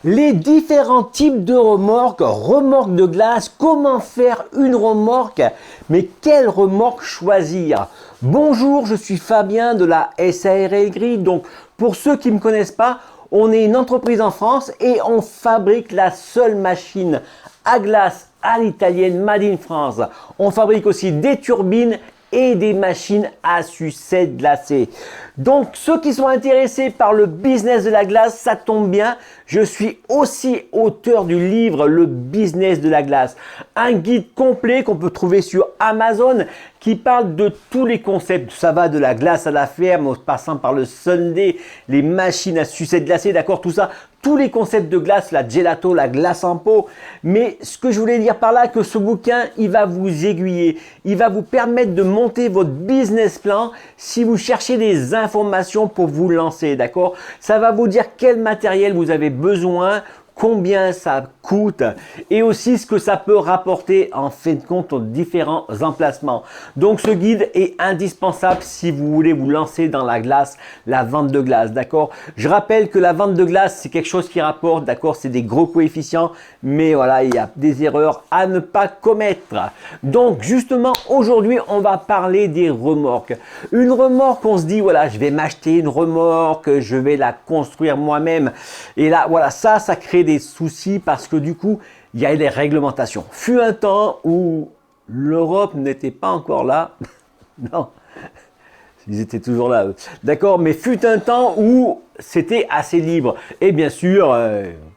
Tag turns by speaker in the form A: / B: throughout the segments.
A: Les différents types de remorques, remorques de glace, comment faire une remorque, mais quelle remorque choisir? Bonjour, je suis Fabien de la SARL Grid. Donc pour ceux qui ne me connaissent pas, on est une entreprise en France et on fabrique la seule machine à glace à l'italienne Made in France. On fabrique aussi des turbines et des machines à sucette glacée. Donc ceux qui sont intéressés par le business de la glace, ça tombe bien, je suis aussi auteur du livre Le business de la glace, un guide complet qu'on peut trouver sur Amazon qui parle de tous les concepts. Ça va de la glace à la ferme, en passant par le sundae, les machines à sucette glacée, d'accord, tout ça, tous les concepts de glace, la gelato, la glace en pot. Mais ce que je voulais dire par là, que ce bouquin, il va vous aiguiller, il va vous permettre de monter votre business plan si vous cherchez des informations pour vous lancer, d'accord? Ça va vous dire quel matériel vous avez besoin, combien ça coûte et aussi ce que ça peut rapporter en fin de compte aux différents emplacements. Donc ce guide est indispensable si vous voulez vous lancer dans la glace, la vente de glace, d'accord? Je rappelle que la vente de glace, c'est quelque chose qui rapporte, d'accord? C'est des gros coefficients, mais voilà, il y a des erreurs à ne pas commettre. Donc justement, aujourd'hui, on va parler des remorques. Une remorque, on se dit, voilà, je vais m'acheter une remorque, je vais la construire moi-même. Et là, voilà, ça crée des soucis parce que du coup, il y a des réglementations. Fut un temps où l'Europe n'était pas encore là. Non, ils étaient toujours là. D'accord, mais fut un temps où c'était assez libre. Et bien sûr,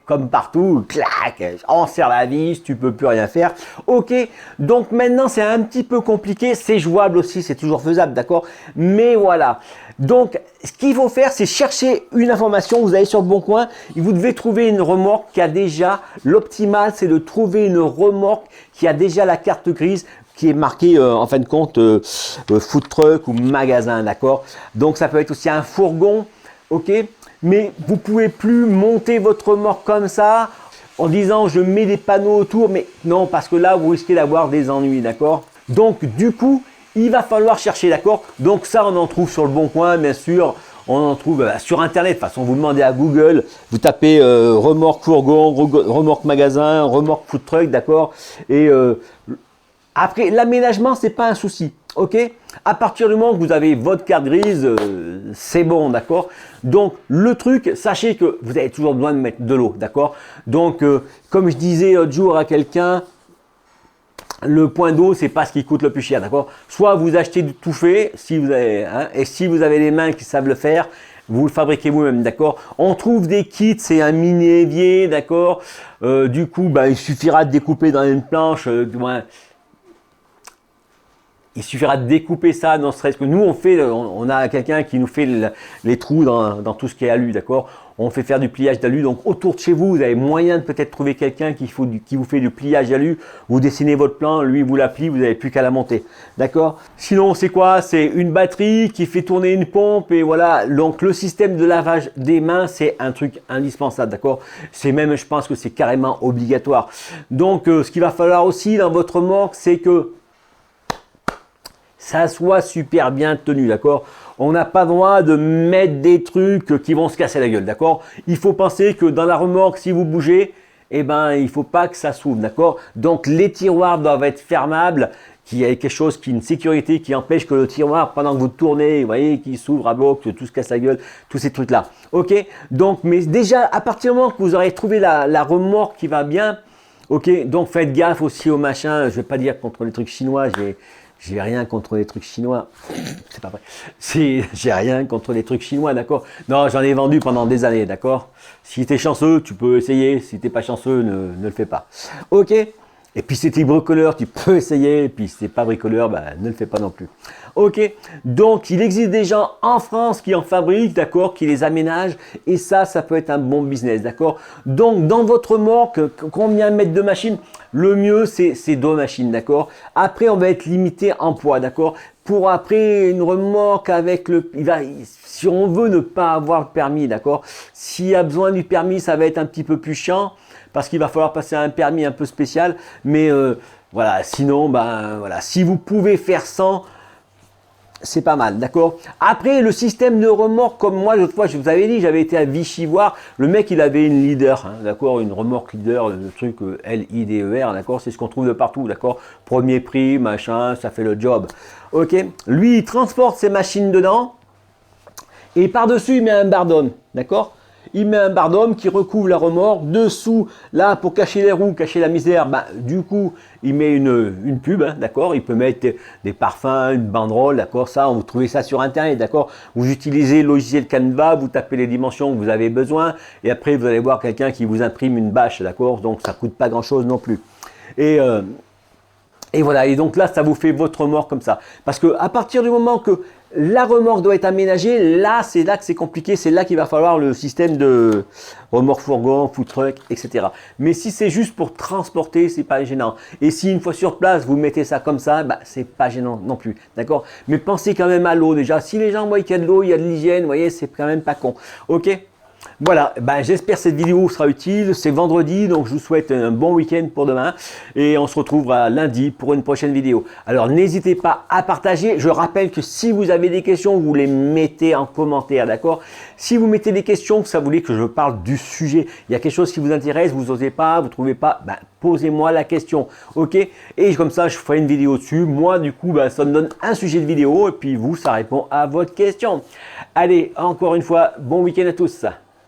A: comme partout, clac, on serre la vis, tu peux plus rien faire. Ok, donc maintenant c'est un petit peu compliqué, c'est jouable aussi, c'est toujours faisable, d'accord? Mais voilà. Donc, ce qu'il faut faire, c'est chercher une information. Vous allez sur le Bon Coin et vous devez trouver une remorque qui a déjà, l'optimal, c'est de trouver une remorque qui a déjà la carte grise qui est marquée en fin de compte food truck ou magasin, d'accord? Donc, ça peut être aussi un fourgon, ok? Mais vous pouvez plus monter votre remorque comme ça en disant je mets des panneaux autour, mais non, parce que là, vous risquez d'avoir des ennuis, d'accord? Donc, du coup, il va falloir chercher, d'accord? Donc ça, on en trouve sur le Bon Coin, bien sûr. On en trouve sur Internet. De toute façon, vous demandez à Google, vous tapez remorque fourgon, remorque magasin, remorque food truck, d'accord? Et après, l'aménagement, c'est pas un souci, ok? À partir du moment que vous avez votre carte grise, c'est bon, d'accord? Donc, le truc, sachez que vous avez toujours besoin de mettre de l'eau, d'accord? Donc, comme je disais l'autre jour à quelqu'un, le point d'eau, c'est pas ce qui coûte le plus cher, d'accord? Soit vous achetez du tout fait, si vous avez, et si vous avez les mains qui savent le faire, vous le fabriquez vous-même, d'accord? On trouve des kits, c'est un mini évier, d'accord? Du coup, il suffira de découper dans une planche, il suffira de découper ça, ne serait-ce que nous, on a quelqu'un qui nous fait les trous dans tout ce qui est alu, d'accord? On fait faire du pliage d'alu, donc autour de chez vous, vous avez moyen de peut-être trouver quelqu'un qui vous fait du pliage d'alu. Vous dessinez votre plan, lui vous l'applique, vous n'avez plus qu'à la monter, d'accord? Sinon, c'est quoi? C'est une batterie qui fait tourner une pompe et voilà. Donc le système de lavage des mains, c'est un truc indispensable, d'accord? C'est même, je pense que c'est carrément obligatoire. Donc ce qu'il va falloir aussi dans votre remorque, c'est que ça soit super bien tenu, d'accord? On n'a pas droit de mettre des trucs qui vont se casser la gueule, d'accord? Il faut penser que dans la remorque, si vous bougez, il ne faut pas que ça s'ouvre, d'accord? Donc les tiroirs doivent être fermables, qu'il y ait quelque chose une sécurité qui empêche que le tiroir, pendant que vous tournez, vous voyez, qu'il s'ouvre à bloc, que tout se casse la gueule, tous ces trucs-là. Ok? Donc, mais déjà, à partir du moment que vous aurez trouvé la remorque qui va bien, ok? Donc faites gaffe aussi au machin, je ne vais pas dire contre les trucs chinois, j'ai rien contre les trucs chinois. C'est pas vrai. J'ai rien contre les trucs chinois, d'accord? Non, j'en ai vendu pendant des années, d'accord? Si tu es chanceux, tu peux essayer. Si tu n'es pas chanceux, ne le fais pas. Ok? Et puis si tu es bricoleur, tu peux essayer. Et puis si tu n'es pas bricoleur, ne le fais pas non plus. Ok? Donc il existe des gens en France qui en fabriquent, d'accord? Qui les aménagent. Et ça peut être un bon business, d'accord? Donc dans votre remorque, combien de mètres de machine? Le mieux, c'est 2 machines, d'accord? Après, on va être limité en poids, d'accord? Pour après, une remorque avec si on veut ne pas avoir le permis, d'accord? S'il y a besoin du permis, ça va être un petit peu plus chiant parce qu'il va falloir passer à un permis un peu spécial. Mais voilà, sinon, voilà, si vous pouvez faire sans, c'est pas mal, d'accord. Après, le système de remorque, comme moi, l'autre fois, je vous avais dit, j'avais été à Vichy voir, le mec, il avait une leader, hein, d'accord, une remorque leader, le truc LIDER, d'accord, c'est ce qu'on trouve de partout, d'accord. Premier prix, machin, ça fait le job. Ok, lui, il transporte ses machines dedans, et par-dessus, il met un bardon, d'accord. Il met un bardome qui recouvre la remorque. Dessous, là, pour cacher les roues, cacher la misère, bah, du coup, il met une pub, hein, d'accord. Il peut mettre des parfums, une banderole, d'accord. Ça, vous trouvez ça sur Internet, d'accord. Vous utilisez le logiciel Canva, vous tapez les dimensions que vous avez besoin. Et après, vous allez voir quelqu'un qui vous imprime une bâche, d'accord. Donc, ça ne coûte pas grand-chose non plus. Et voilà, et donc là, ça vous fait votre remorque comme ça. Parce que à partir du moment que la remorque doit être aménagée, là, c'est là que c'est compliqué, c'est là qu'il va falloir le système de remorque fourgon, food truck, etc. Mais si c'est juste pour transporter, c'est pas gênant. Et si une fois sur place, vous mettez ça comme ça, bah, c'est pas gênant non plus, d'accord. Mais pensez quand même à l'eau déjà. Si les gens voient qu'il y a de l'eau, il y a de l'hygiène, vous voyez, c'est quand même pas con. Ok. Voilà, ben, j'espère que cette vidéo sera utile. C'est vendredi, donc je vous souhaite un bon week-end pour demain. Et on se retrouvera lundi pour une prochaine vidéo. Alors n'hésitez pas à partager. Je rappelle que si vous avez des questions, vous les mettez en commentaire, d'accord? Si vous mettez des questions, ça voulait que je parle du sujet. Il y a quelque chose qui vous intéresse, vous n'osez pas, vous ne trouvez pas, ben, posez-moi la question, ok? Et comme ça, je ferai une vidéo dessus. Moi, du coup, ben, ça me donne un sujet de vidéo. Et puis vous, ça répond à votre question. Allez, encore une fois, bon week-end à tous.